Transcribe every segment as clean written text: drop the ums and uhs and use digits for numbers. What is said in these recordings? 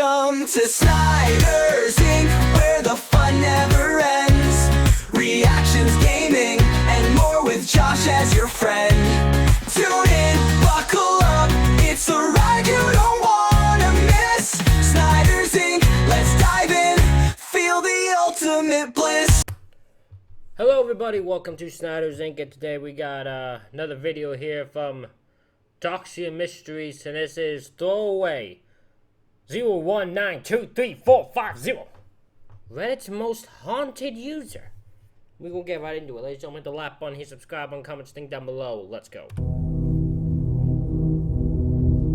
Welcome to Snyder's Inc., where the fun never ends. Reactions, gaming, and more with Josh as your friend. Tune in, buckle up, it's a ride you don't wanna miss. Snyder's Inc., let's dive in, feel the ultimate bliss. Hello everybody, welcome to Snyder's Inc. And today we got another video here from Doxia Mysteries, and this is throwaway01923450, Reddit's most haunted user. We're gonna get right into it. Ladies and gentlemen, hit the like button, hit subscribe button, comment, thing down below. Let's go.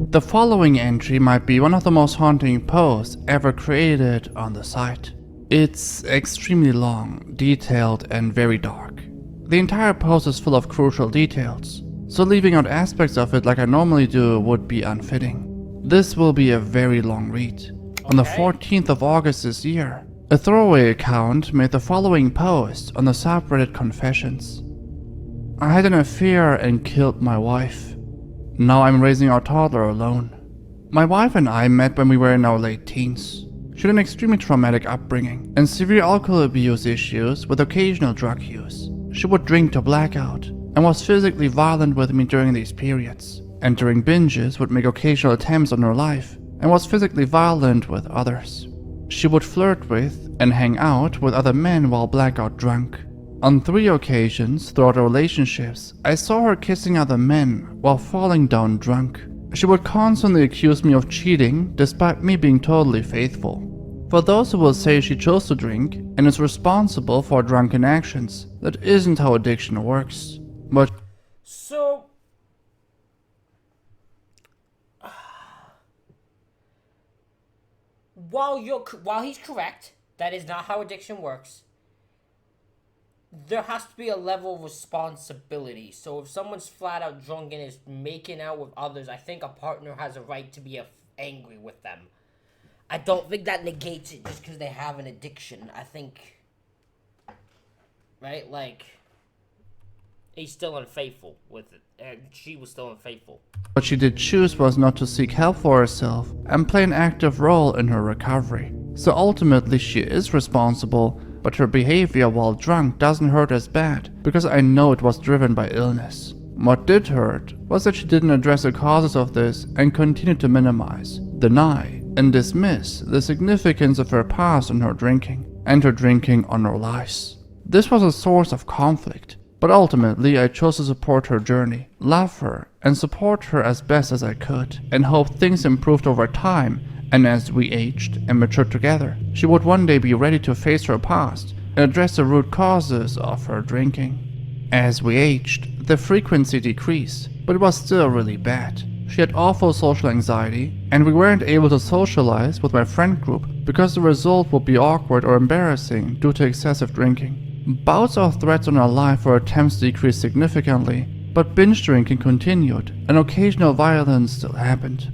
The following entry might be one of the most haunting posts ever created on the site. It's extremely long, detailed, and very dark. The entire post is full of crucial details, so leaving out aspects of it like I normally do would be unfitting. This will be a very long read. On the 14th of August this year, a throwaway account made the following post on the subreddit Confessions. I had an affair and killed my wife. Now I'm raising our toddler alone. My wife and I met when we were in our late teens. She had an extremely traumatic upbringing and severe alcohol abuse issues with occasional drug use. She would drink to blackout and was physically violent with me during these periods, and during binges would make occasional attempts on her life and was physically violent with others. She would flirt with and hang out with other men while blackout drunk. On 3 occasions throughout our relationships, I saw her kissing other men while falling down drunk. She would constantly accuse me of cheating despite me being totally faithful. For those who will say she chose to drink and is responsible for drunken actions, that isn't how addiction works. But So, while he's correct, that is not how addiction works. There has to be a level of responsibility. So if someone's flat out drunk and is making out with others, I think a partner has a right to be angry with them. I don't think that negates it just because they have an addiction. I think, right, like, he's still unfaithful with it, and she was still unfaithful. what she did choose was not to seek help for herself and play an active role in her recovery. So ultimately she is responsible, but her behavior while drunk doesn't hurt as bad because I know it was driven by illness. What did hurt was that she didn't address the causes of this and continued to minimize, deny, and dismiss the significance of her past on her drinking, and her drinking on our lives. This was a source of conflict, but ultimately I chose to support her journey, love her, and support her as best as I could, and hope things improved over time, and as we aged and matured together, she would one day be ready to face her past and address the root causes of her drinking. As we aged, the frequency decreased, but it was still really bad. She had awful social anxiety, and we weren't able to socialize with my friend group because the result would be awkward or embarrassing due to excessive drinking. Bouts of threats on her life or attempts decreased significantly, but binge drinking continued, and occasional violence still happened.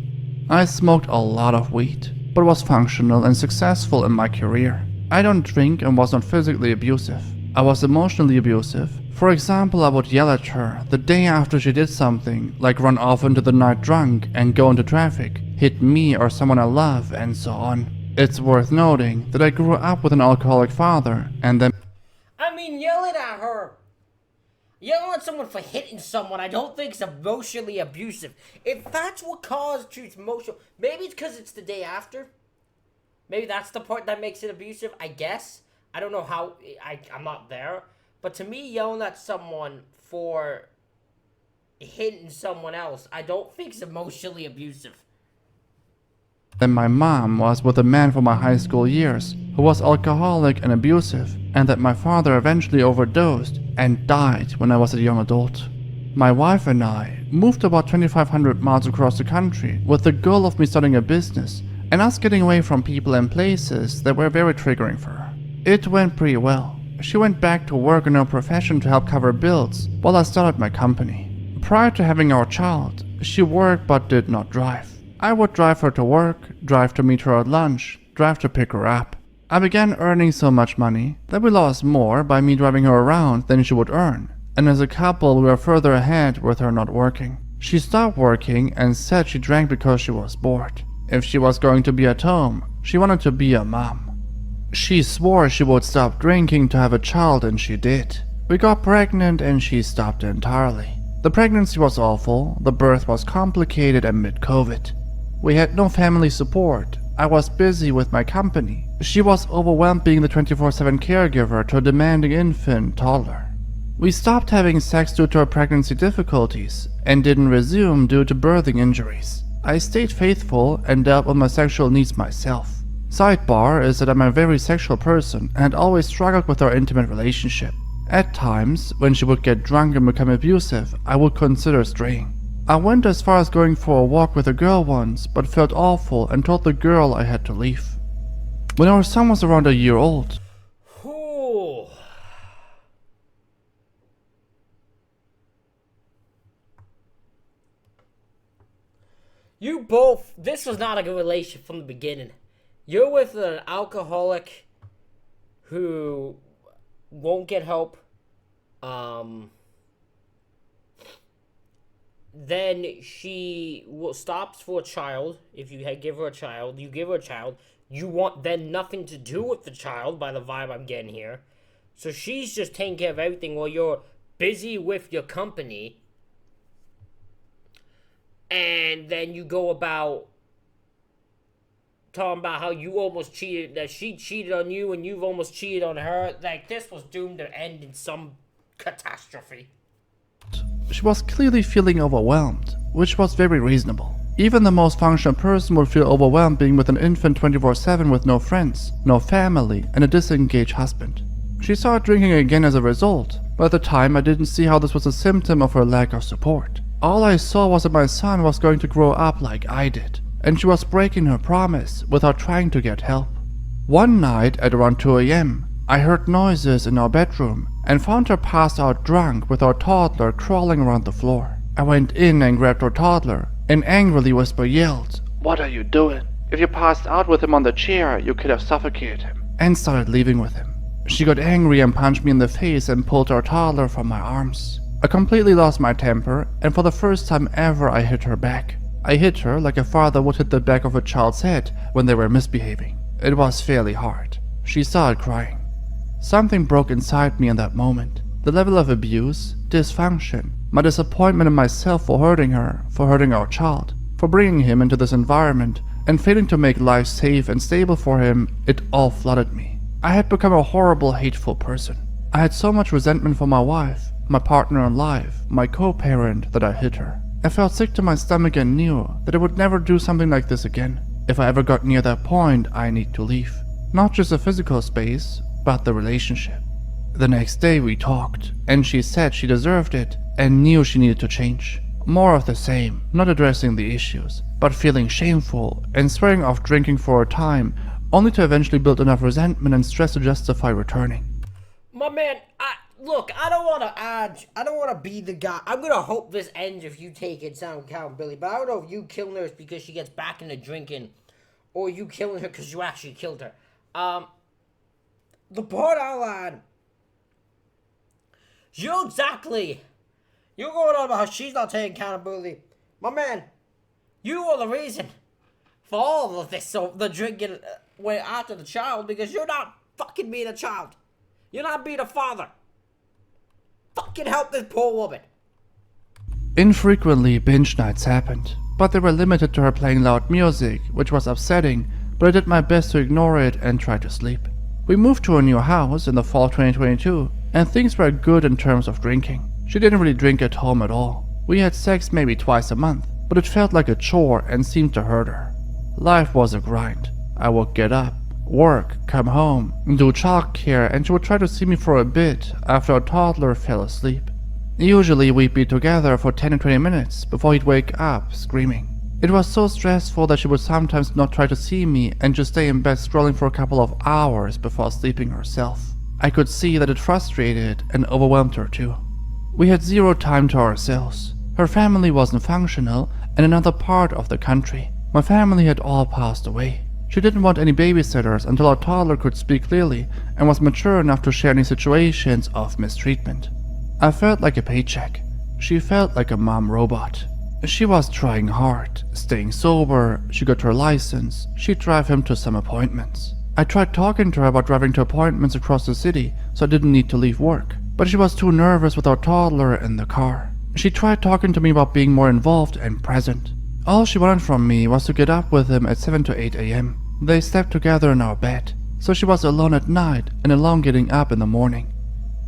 I smoked a lot of weed, but was functional and successful in my career. I don't drink and was not physically abusive. I was emotionally abusive. For example, I would yell at her the day after she did something, like run off into the night drunk and go into traffic, hit me or someone I love, and so on. It's worth noting that I grew up with an alcoholic father, and then Yelling at her, yelling at someone for hitting someone, I don't think is emotionally abusive. If that's what caused you emotional, maybe it's because it's the day after. Maybe that's the part that makes it abusive, I guess. I don't know how, I'm not there. But to me, yelling at someone for hitting someone else, I don't think is emotionally abusive. Then my mom was with a man from my high school years who was alcoholic and abusive, and that my father eventually overdosed and died when I was a young adult. My wife and I moved about 2,500 miles across the country with the goal of me starting a business and us getting away from people and places that were very triggering for her. It went pretty well. She went back to work in her profession to help cover bills while I started my company. Prior to having our child, she worked but did not drive. I would drive her to work, drive to meet her at lunch, drive to pick her up. I began earning so much money that we lost more by me driving her around than she would earn, and as a couple we were further ahead with her not working. She stopped working and said she drank because she was bored. If she was going to be at home, she wanted to be a mom. She swore she would stop drinking to have a child, and she did. We got pregnant and she stopped entirely. The pregnancy was awful, the birth was complicated and mid-COVID. We had no family support. I was busy with my company. She was overwhelmed being the 24/7 caregiver to a demanding infant toddler. We stopped having sex due to her pregnancy difficulties and didn't resume due to birthing injuries. I stayed faithful and dealt with my sexual needs myself. Sidebar is that I'm a very sexual person and always struggled with our intimate relationship. At times, when she would get drunk and become abusive, I would consider straying. I went as far as going for a walk with a girl once, but felt awful and told the girl I had to leave. When our son was around a year old, Ooh. You both, this was not a good relationship from the beginning. You're with an alcoholic who won't get help. Then she stops for a child. If you give her a child, you give her a child. You want then nothing to do with the child by the vibe I'm getting here. So she's just taking care of everything while you're busy with your company. And then you go about talking about how you almost cheated, that she cheated on you and you've almost cheated on her. Like, this was doomed to end in some catastrophe. she was clearly feeling overwhelmed, which was very reasonable. Even the most functional person would feel overwhelmed being with an infant 24/7 with no friends, no family, and a disengaged husband. She started drinking again as a result, but at the time I didn't see how this was a symptom of her lack of support. All I saw was that my son was going to grow up like I did, and she was breaking her promise without trying to get help. One night at around 2 a.m., I heard noises in our bedroom and found her passed out drunk with our toddler crawling around the floor. I went in and grabbed our toddler and angrily yelled, "What are you doing? If you passed out with him on the chair, you could have suffocated him," and started leaving with him. She got angry and punched me in the face and pulled our toddler from my arms. I completely lost my temper, and for the first time ever I hit her back. I hit her like a father would hit the back of a child's head when they were misbehaving. It was fairly hard. She started crying. Something broke inside me in that moment. The level of abuse, dysfunction, my disappointment in myself for hurting her, for hurting our child, for bringing him into this environment, and failing to make life safe and stable for him, it all flooded me. I had become a horrible, hateful person. I had so much resentment for my wife, my partner in life, my co-parent, that I hit her. I felt sick to my stomach and knew that I would never do something like this again. If I ever got near that point, I need to leave. Not just the physical space, but the relationship. The next day we talked, and she said she deserved it and knew she needed to change. More of the same, not addressing the issues, but feeling shameful and swearing off drinking for a time, only to eventually build enough resentment and stress to justify returning. My man, look, I don't want to be the guy. I'm going to hope this ends if you take it, sound accountability, but I don't know if you killing her is because she gets back into drinking, or you killing her because you actually killed her. The part outline, you're going on about how she's not taking accountability. My man, you are the reason for all of this, so the drinking way after the child, because you're not fucking being a child. You're not being a father. Fucking help this poor woman. Infrequently, binge nights happened, but they were limited to her playing loud music, which was upsetting, but I did my best to ignore it and try to sleep. We moved to a new house in the fall of 2022, and things were good in terms of drinking. She didn't really drink at home at all. We had sex maybe twice a month, but it felt like a chore and seemed to hurt her. Life was a grind. I would get up, work, come home, do childcare, and she would try to see me for a bit after our toddler fell asleep. Usually we'd be together for 10 to 20 minutes before he'd wake up screaming. It was so stressful that she would sometimes not try to see me and just stay in bed scrolling for a couple of hours before sleeping herself. I could see that it frustrated and overwhelmed her too. We had zero time to ourselves. Her family wasn't functional in another part of the country. My family had all passed away. She didn't want any babysitters until our toddler could speak clearly and was mature enough to share any situations of mistreatment. I felt like a paycheck. She felt like a mom robot. She was trying hard, staying sober, she got her license, she'd drive him to some appointments. I tried talking to her about driving to appointments across the city so I didn't need to leave work, but she was too nervous with our toddler in the car. She tried talking to me about being more involved and present. All she wanted from me was to get up with him at 7 to 8 a.m. They slept together in our bed, so she was alone at night and alone getting up in the morning.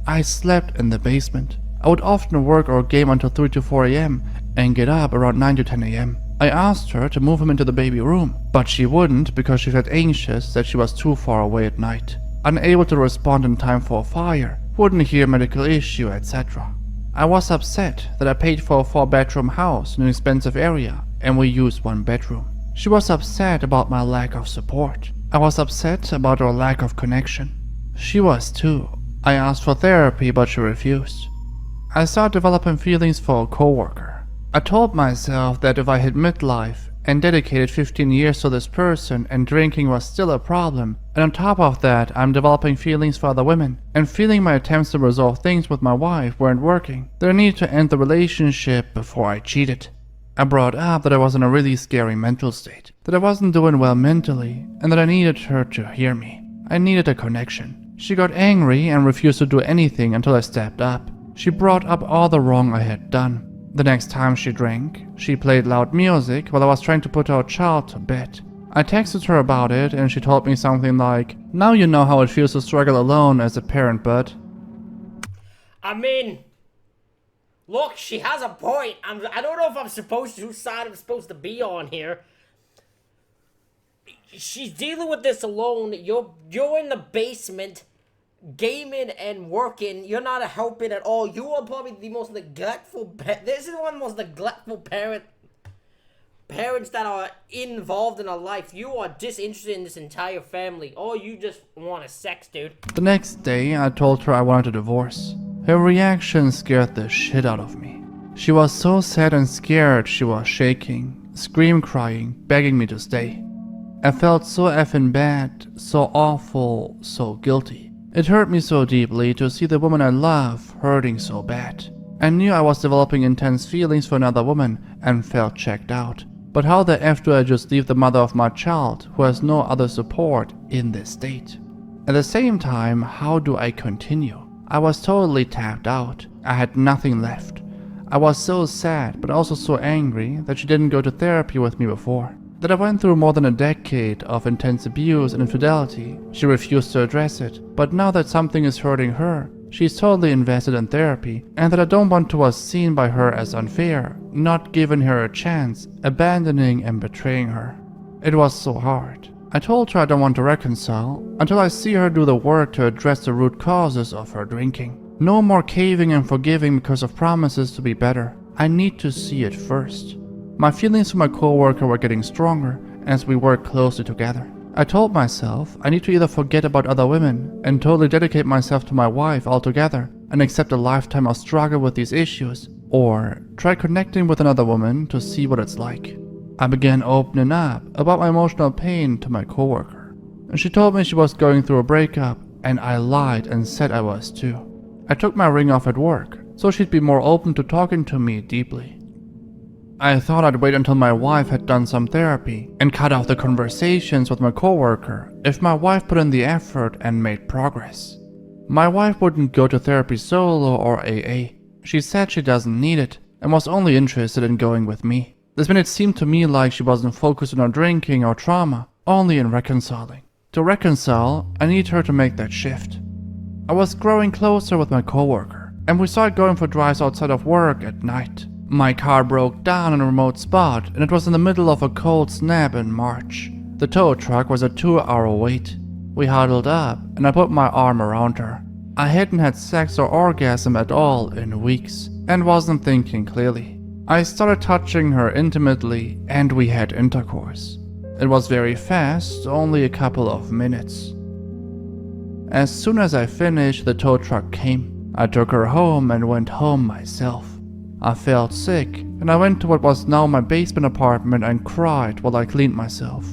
I slept in the basement. I would often work or game until 3 to 4 a.m. and get up around 9 to 10 a.m. I asked her to move him into the baby room, but she wouldn't because she felt anxious that she was too far away at night, unable to respond in time for a fire, wouldn't hear medical issue, etc. I was upset that I paid for a 4-bedroom house in an expensive area and we used 1 bedroom. She was upset about my lack of support. I was upset about our lack of connection. She was too. I asked for therapy, but she refused. I started developing feelings for a coworker. I told myself that if I hit midlife and dedicated 15 years to this person and drinking was still a problem, and on top of that I'm developing feelings for other women, and feeling my attempts to resolve things with my wife weren't working, that I needed to end the relationship before I cheated. I brought up that I was in a really scary mental state, that I wasn't doing well mentally, and that I needed her to hear me. I needed a connection. She got angry and refused to do anything until I stepped up. She brought up all the wrong I had done. The next time she drank, she played loud music while I was trying to put our child to bed. I texted her about it and she told me something like, "Now you know how it feels to struggle alone as a parent, bud." I mean, look, she has a point. I don't know if I'm supposed to, whose side I'm supposed to be on here. She's dealing with this alone. You're in the basement, gaming and working. You're not helping at all. You are probably the most neglectful. This is one of the most neglectful parents that are involved in her life. You are disinterested in this entire family. Or you just want a sex, dude. The next day, I told her I wanted a divorce. Her reaction scared the shit out of me. She was so sad and scared she was shaking, crying, begging me to stay. I felt so effing bad, so awful, so guilty. It hurt me so deeply to see the woman I love hurting so bad. I knew I was developing intense feelings for another woman and felt checked out. But how the F do I just leave the mother of my child who has no other support in this state? At the same time, how do I continue? I was totally tapped out. I had nothing left. I was so sad but also so angry that she didn't go to therapy with me before. That I went through more than a decade of intense abuse and infidelity. She refused to address it, but now that something is hurting her, she's totally invested in therapy, and that I don't want to was seen by her as unfair, not giving her a chance, abandoning and betraying her. It was so hard. I told her I don't want to reconcile until I see her do the work to address the root causes of her drinking. No more caving and forgiving because of promises to be better. I need to see it first. My feelings for my coworker were getting stronger as we worked closely together. I told myself I need to either forget about other women and totally dedicate myself to my wife altogether and accept a lifetime of struggle with these issues, or try connecting with another woman to see what it's like. I began opening up about my emotional pain to my coworker, and she told me she was going through a breakup, and I lied and said I was too. I took my ring off at work so she'd be more open to talking to me deeply. I thought I'd wait until my wife had done some therapy and cut off the conversations with my coworker if my wife put in the effort and made progress. My wife wouldn't go to therapy solo or AA. She said she doesn't need it and was only interested in going with me. This made it seem to me like she wasn't focused on her drinking or trauma, only in reconciling. To reconcile, I need her to make that shift. I was growing closer with my coworker, and we started going for drives outside of work at night. My car broke down in a remote spot, and it was in the middle of a cold snap in March. The tow truck was a 2-hour wait. We huddled up, and I put my arm around her. I hadn't had sex or orgasm at all in weeks, and wasn't thinking clearly. I started touching her intimately, and we had intercourse. It was very fast, only a couple of minutes. As soon as I finished, the tow truck came. I took her home and went home myself. I felt sick, and I went to what was now my basement apartment and cried while I cleaned myself.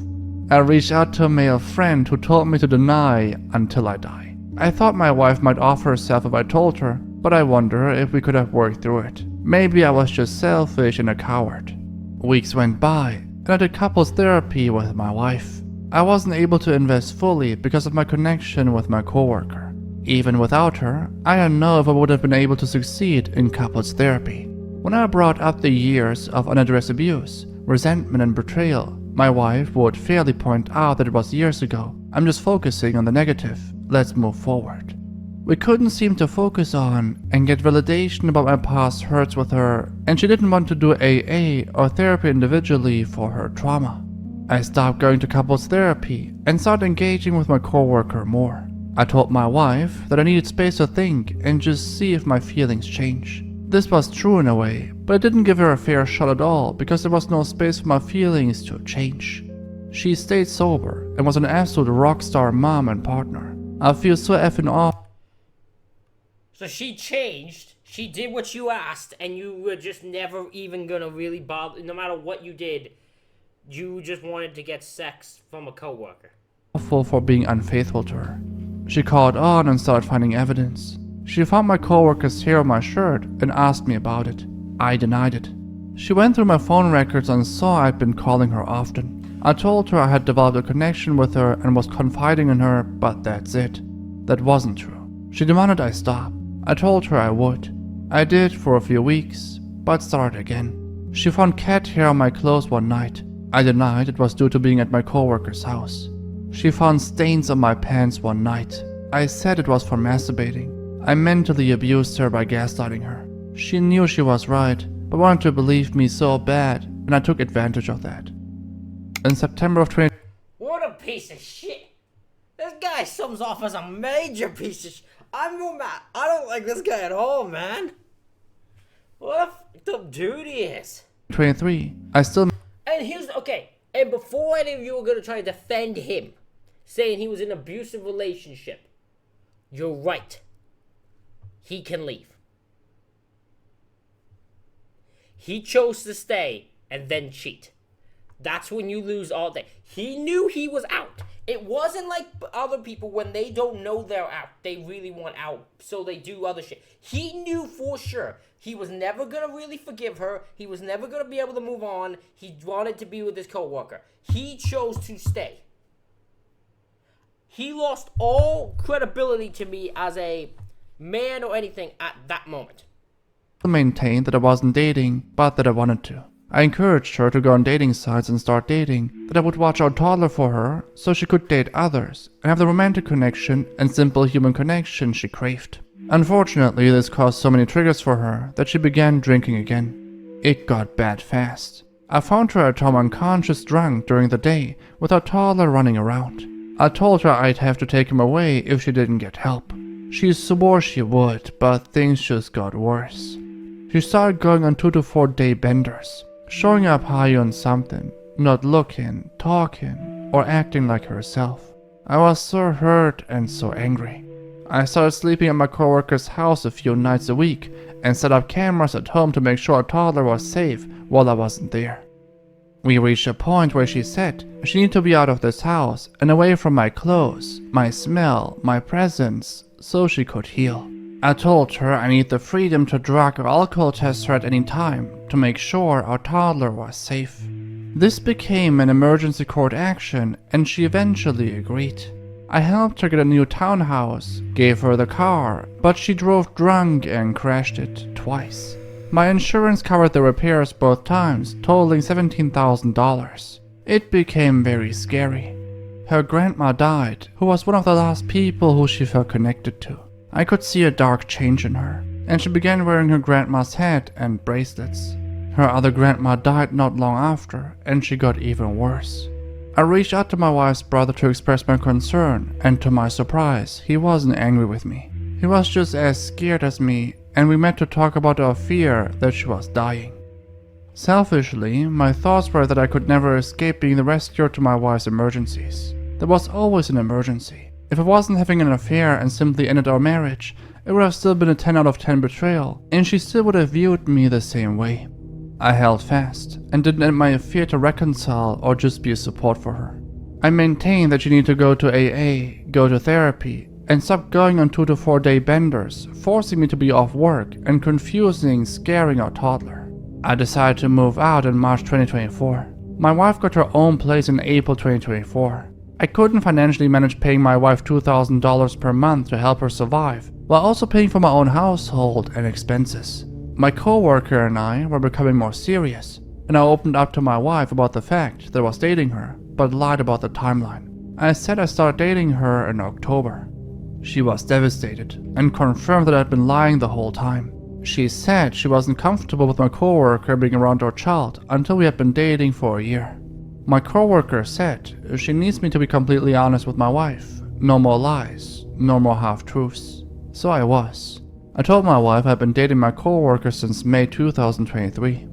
I reached out to a male friend who told me to deny until I die. I thought my wife might offer herself if I told her, but I wonder if we could have worked through it. Maybe I was just selfish and a coward. Weeks went by, and I did couples therapy with my wife. I wasn't able to invest fully because of my connection with my coworker. Even without her, I don't know if I would have been able to succeed in couples therapy. When I brought up the years of unaddressed abuse, resentment and betrayal, my wife would fairly point out that it was years ago. I'm just focusing on the negative. Let's move forward. We couldn't seem to focus on and get validation about my past hurts with her, and she didn't want to do AA or therapy individually for her trauma. I stopped going to couples therapy and started engaging with my coworker more. I told my wife that I needed space to think and just see if my feelings change. This was true in a way, but I didn't give her a fair shot at all because there was no space for my feelings to change. She stayed sober and was an absolute rock star mom and partner. I feel so effing off. So she changed, she did what you asked, and you were just never even gonna really bother, no matter what you did, you just wanted to get sex from a coworker. Awful for being unfaithful to her. She caught on and started finding evidence. She found my coworker's hair on my shirt and asked me about it. I denied it. She went through my phone records and saw I'd been calling her often. I told her I had developed a connection with her and was confiding in her, but that's it. That wasn't true. She demanded I stop. I told her I would. I did for a few weeks, but started again. She found cat hair on my clothes one night. I denied it was due to being at my coworker's house. She found stains on my pants one night. I said it was for masturbating. I mentally abused her by gaslighting her. She knew she was right, but wanted to believe me so bad, and I took advantage of that. In September of 20... What a piece of shit! This guy sums off as a major piece of shit. I'm no mad. I don't like this guy at all, man. What a fucked up dude he is. 23, I still... And here's, okay, and before any of you are going to try to defend him, saying he was in an abusive relationship, you're right. He can leave. He chose to stay and then cheat. That's when you lose all day. He knew he was out. It wasn't like other people when they don't know they're out. They really want out, so they do other shit. He knew for sure he was never going to really forgive her. He was never going to be able to move on. He wanted to be with his coworker. He chose to stay. He lost all credibility to me as a man or anything at that moment. maintained that I wasn't dating, but that I wanted to. I encouraged her to go on dating sites and start dating, that I would watch out toddler for her so she could date others and have the romantic connection and simple human connection she craved. Unfortunately, this caused so many triggers for her that she began drinking again. It got bad fast. I found her at home unconscious drunk during the day with our toddler running around. I told her I'd have to take him away if she didn't get help. She swore she would, but things just got worse. She started going on 2 to 4 day benders, showing up high on something, not looking, talking, or acting like herself. I was so hurt and so angry. I started sleeping at my coworker's house a few nights a week and set up cameras at home to make sure our toddler was safe while I wasn't there. We reached a point where she said she needed to be out of this house and away from my clothes, my smell, my presence, so she could heal. I told her I need the freedom to drug or alcohol test her at any time to make sure our toddler was safe. This became an emergency court action and she eventually agreed. I helped her get a new townhouse, gave her the car, but she drove drunk and crashed it twice. My insurance covered the repairs both times, totaling $17,000. It became very scary. Her grandma died, who was one of the last people who she felt connected to. I could see a dark change in her, and she began wearing her grandma's hat and bracelets. Her other grandma died not long after, and she got even worse. I reached out to my wife's brother to express my concern, and to my surprise, he wasn't angry with me. He was just as scared as me, and we met to talk about our fear that she was dying. Selfishly, my thoughts were that I could never escape being the rescuer to my wife's emergencies. There was always an emergency. If I wasn't having an affair and simply ended our marriage, it would have still been a 10 out of 10 betrayal, and she still would have viewed me the same way. I held fast, and didn't end my affair to reconcile or just be a support for her. I maintained that she needed to go to AA, go to therapy, and stopped going on 2 to 4 day benders, forcing me to be off work and confusing, scaring our toddler. I decided to move out in March 2024. My wife got her own place in April 2024. I couldn't financially manage paying my wife $2,000 per month to help her survive, while also paying for my own household and expenses. My coworker and I were becoming more serious, and I opened up to my wife about the fact that I was dating her, but lied about the timeline. I said I started dating her in October. She was devastated and confirmed that I'd been lying the whole time. She said she wasn't comfortable with my coworker being around our child until we had been dating for a year. My coworker said she needs me to be completely honest with my wife. No more lies, no more half-truths. So I was. I told my wife I'd been dating my coworker since May 2023.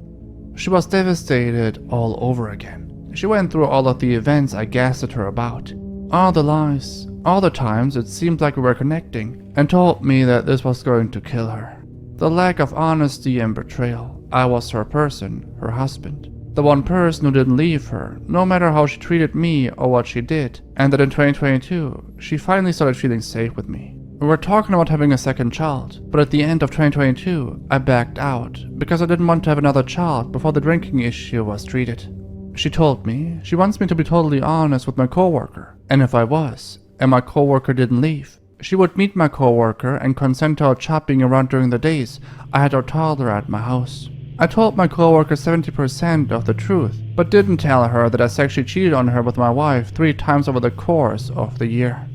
She was devastated all over again. She went through all of the events I gaslit her about. All the lies, all the times it seemed like we were connecting, and told me that this was going to kill her. The lack of honesty and betrayal. I was her person, her husband. The one person who didn't leave her, no matter how she treated me or what she did, and that in 2022, she finally started feeling safe with me. We were talking about having a second child, but at the end of 2022, I backed out because I didn't want to have another child before the drinking issue was treated. She told me she wants me to be totally honest with my coworker, and if I was, and my coworker didn't leave, she would meet my coworker and consent to our child being around during the days I had our toddler at my house. I told my coworker 70% of the truth, but didn't tell her that I sexually cheated on her with my wife 3 times over the course of the year.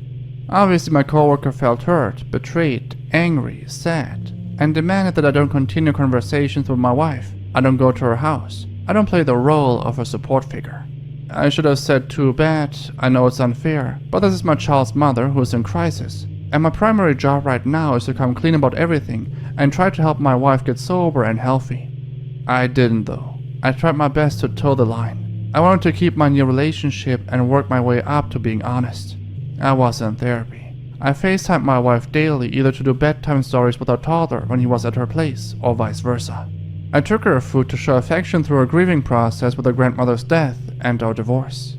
Obviously my coworker felt hurt, betrayed, angry, sad, and demanded that I don't continue conversations with my wife. I don't go to her house. I don't play the role of a support figure. I should have said too bad, I know it's unfair, but this is my child's mother who's in crisis. And my primary job right now is to come clean about everything and try to help my wife get sober and healthy. I didn't though. I tried my best to toe the line. I wanted to keep my new relationship and work my way up to being honest. I was in therapy. I FaceTimed my wife daily either to do bedtime stories with our toddler when he was at her place or vice versa. I took her food to show affection through her grieving process with her grandmother's death and our divorce.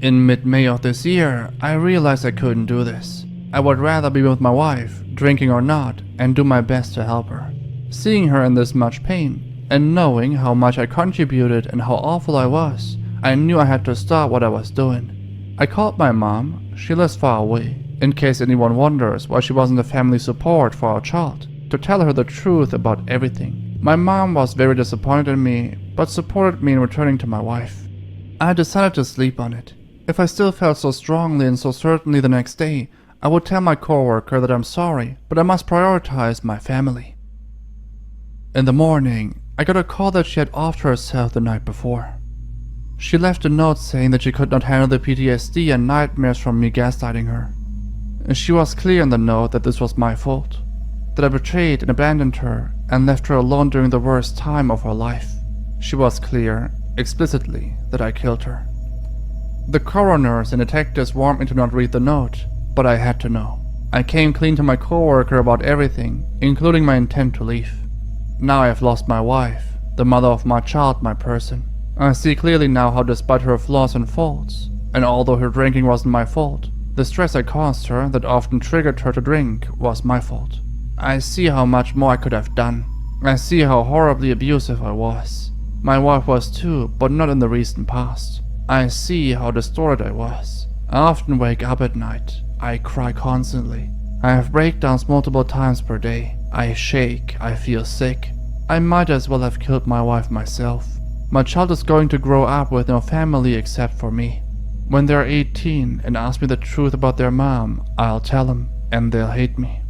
In mid-May of this year, I realized I couldn't do this. I would rather be with my wife, drinking or not, and do my best to help her. Seeing her in this much pain, and knowing how much I contributed and how awful I was, I knew I had to stop what I was doing. I called my mom, she lives far away, in case anyone wonders why she wasn't a family support for our child, to tell her the truth about everything. My mom was very disappointed in me, but supported me in returning to my wife. I decided to sleep on it. If I still felt so strongly and so certainly the next day, I would tell my coworker that I'm sorry, but I must prioritize my family. In the morning, I got a call that she had offed herself the night before. She left a note saying that she could not handle the PTSD and nightmares from me gaslighting her. She was clear in the note that this was my fault, that I betrayed and abandoned her and left her alone during the worst time of her life. She was clear, explicitly, that I killed her. The coroners and detectives warned me to not read the note, but I had to know. I came clean to my coworker about everything, including my intent to leave. Now I have lost my wife, the mother of my child, my person. I see clearly now how despite her flaws and faults, and although her drinking wasn't my fault, the stress I caused her that often triggered her to drink was my fault. I see how much more I could have done. I see how horribly abusive I was. My wife was too, but not in the recent past. I see how distorted I was. I often wake up at night. I cry constantly. I have breakdowns multiple times per day. I shake. I feel sick. I might as well have killed my wife myself. My child is going to grow up with no family except for me. When they're 18 and ask me the truth about their mom, I'll tell them, and they'll hate me.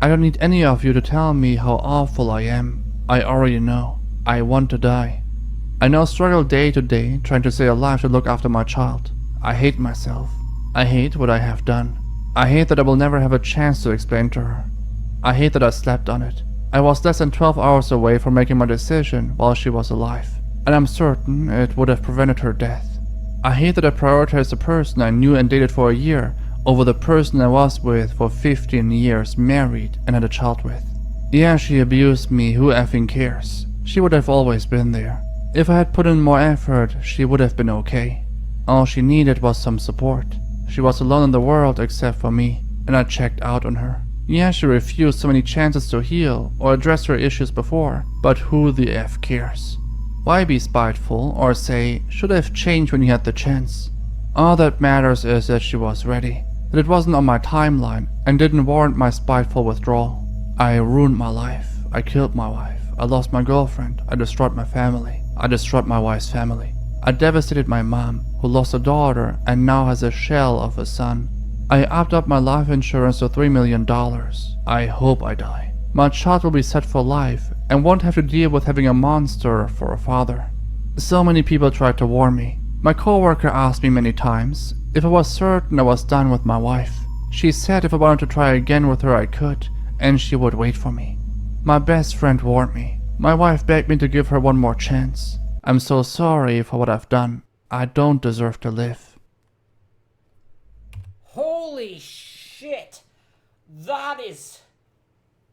I don't need any of you to tell me how awful I am. I already know. I want to die. I now struggle day to day trying to stay alive to look after my child. I hate myself. I hate what I have done. I hate that I will never have a chance to explain to her. I hate that I slept on it. I was less than 12 hours away from making my decision while she was alive, and I'm certain it would have prevented her death. I hate that I prioritized the person I knew and dated for a year over the person I was with for 15 years, married and had a child with. Yeah, she abused me, who effing cares? She would have always been there. If I had put in more effort, she would have been okay. All she needed was some support. She was alone in the world except for me. and I checked out on her. Yeah, she refused so many chances to heal or address her issues before, but who the F cares? Why be spiteful or say, should have changed when you had the chance? All that matters is that she was ready, that it wasn't on my timeline and didn't warrant my spiteful withdrawal. I ruined my life, I killed my wife, I lost my girlfriend, I destroyed my family, I destroyed my wife's family. I devastated my mom, who lost a daughter and now has a shell of a son. I upped up my life insurance to $3 million. I hope I die. My child will be set for life and won't have to deal with having a monster for a father. So many people tried to warn me. My coworker asked me many times if I was certain I was done with my wife. She said if I wanted to try again with her I could, and she would wait for me. My best friend warned me. My wife begged me to give her one more chance. I'm so sorry for what I've done. I don't deserve to live. Holy shit. That is...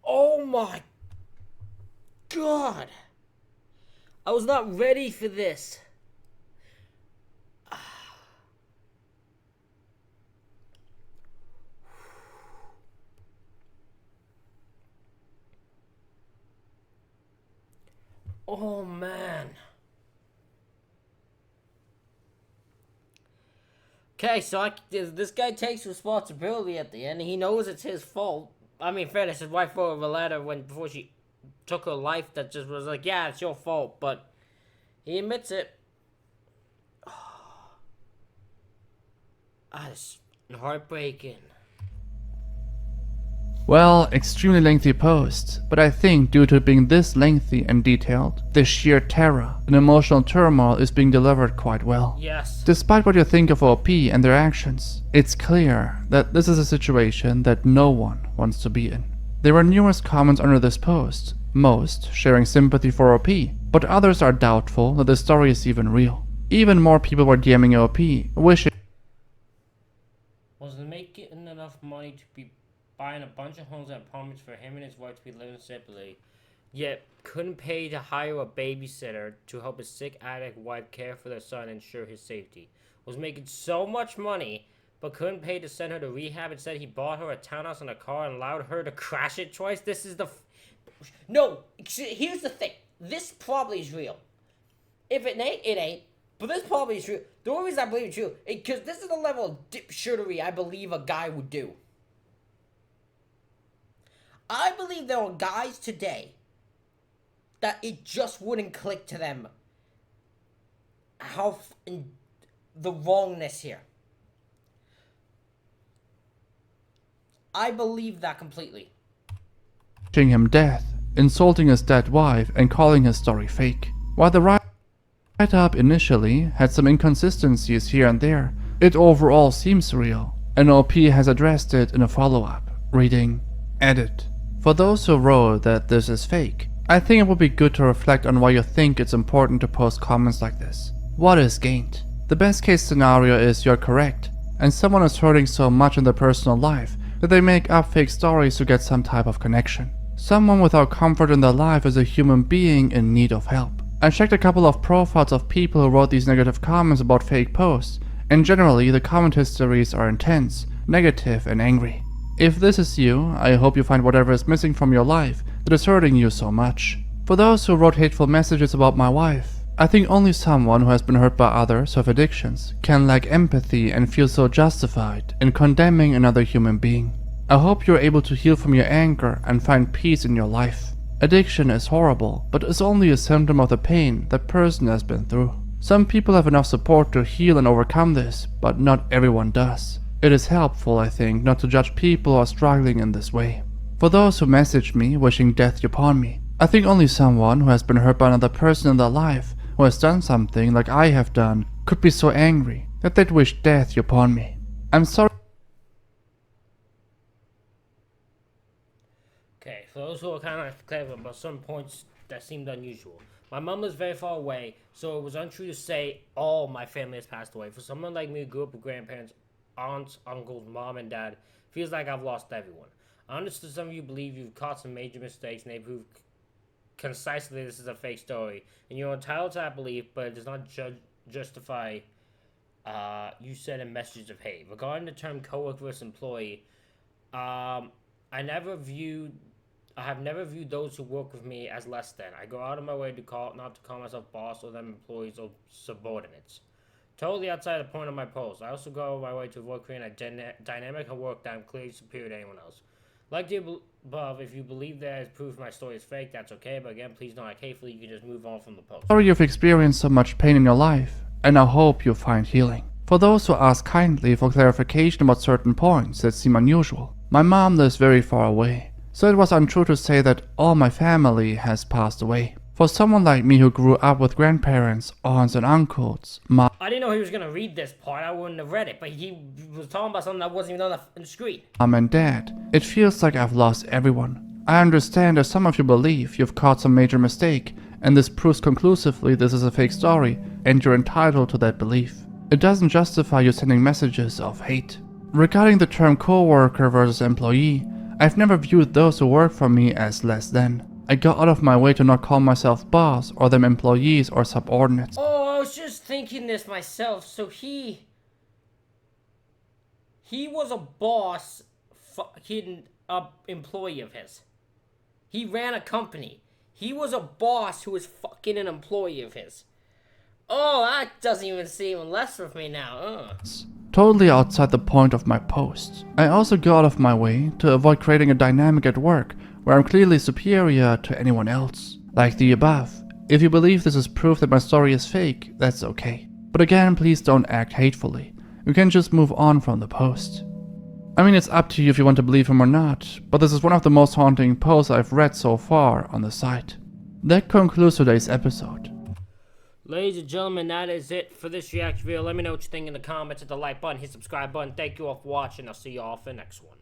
Oh my God. I was not ready for this. Oh man. Okay, so this guy takes responsibility at the end. He knows it's his fault. I mean, fairness, his wife wrote him a letter before she took her life that just was like, yeah, it's your fault, but he admits it. That's heartbreaking. Well, extremely lengthy post, but I think due to it being this lengthy and detailed, the sheer terror and emotional turmoil is being delivered quite well. Yes. Despite what you think of OP and their actions, it's clear that this is a situation that no one wants to be in. There were numerous comments under this post, most sharing sympathy for OP, but others are doubtful that the story is even real. Even more people were DMing OP, wishing Wasn't making enough money to be buying a bunch of homes and apartments for him and his wife to be living separately, yet couldn't pay to hire a babysitter to help his sick addict wife care for their son and ensure his safety. Was making so much money, but couldn't pay to send her to rehab. Instead, he bought her a townhouse and a car and allowed her to crash it twice. This is the... No, here's the thing. This probably is real. If it ain't, it ain't. But this probably is true. The only reason I believe it's true, because this is the level of dipshittery I believe a guy would do. I believe there are guys today that it just wouldn't click to them how the wrongness here. I believe that completely. wishing him death, insulting his dead wife and calling his story fake. While the write-up initially had some inconsistencies here and there, it overall seems real, and OP has addressed it in a follow-up, reading, Edit. For those who wrote that this is fake, I think it would be good to reflect on why you think it's important to post comments like this. What is gained? The best case scenario is you're correct, and someone is hurting so much in their personal life that they make up fake stories to get some type of connection. Someone without comfort in their life is a human being in need of help. I checked a couple of profiles of people who wrote these negative comments about fake posts, and generally the comment histories are intense, negative and angry. If this is you, I hope you find whatever is missing from your life that is hurting you so much. For those who wrote hateful messages about my wife, I think only someone who has been hurt by others who have addictions can lack empathy and feel so justified in condemning another human being. I hope you're able to heal from your anger and find peace in your life. Addiction is horrible, but is only a symptom of the pain that person has been through. Some people have enough support to heal and overcome this, but not everyone does. It is helpful, I think, not to judge people who are struggling in this way. For those who message me wishing death upon me, I think only someone who has been hurt by another person in their life, who has done something like I have done, could be so angry that they'd wish death upon me. I'm sorry. Okay, for those who are kind of clever about some points that seemed unusual. My mom was very far away, so it was untrue to say all my family has passed away. For someone like me who grew up with grandparents, aunts, uncles, mom, and dad, feels like I've lost everyone. I understand some of you believe you've caught some major mistakes and they prove concisely this is a fake story, and you're entitled to that belief, but it does not justify you said in messages of hate. Regarding the term coworker versus employee, I have never viewed those who work with me as less than. I go out of my way not to call myself boss or them employees or subordinates. Totally outside the point of my post. I also go out of my way to avoid creating a dynamic of work that I'm clearly superior to anyone else. Like the above, if you believe there is proof my story is fake, that's okay, but again, please don't act hatefully, you can just move on from the post. Sorry you've experienced so much pain in your life, and I hope you find healing. For those who ask kindly for clarification about certain points that seem unusual, my mom lives very far away, so it was untrue to say that all my family has passed away. For someone like me who grew up with grandparents, aunts and uncles, I didn't know he was gonna read this part, I wouldn't have read it, but he was talking about something that wasn't even on the screen. Mom and dad, it feels like I've lost everyone. I understand that some of you believe you've caught some major mistake, and this proves conclusively this is a fake story, and you're entitled to that belief. It doesn't justify you sending messages of hate. Regarding the term co-worker versus employee, I've never viewed those who work for me as less than. I go out of my way to not call myself boss or them employees or subordinates. Oh, I was just thinking this myself. So he was a boss, fucking employee of his. He ran a company. He was a boss who was fucking an employee of his. Oh, that doesn't even seem less with me now. Totally outside the point of my post. I also go out of my way to avoid creating a dynamic at work where I'm clearly superior to anyone else. Like the above, if you believe this is proof that my story is fake, that's okay. But again, please don't act hatefully. You can just move on from the post. I mean, it's up to you if you want to believe him or not, but this is one of the most haunting posts I've read so far on the site. That concludes today's episode. Ladies and gentlemen, that is it for this reaction video. Let me know what you think in the comments, hit the like button, hit subscribe button. Thank you all for watching. I'll see you all for the next one.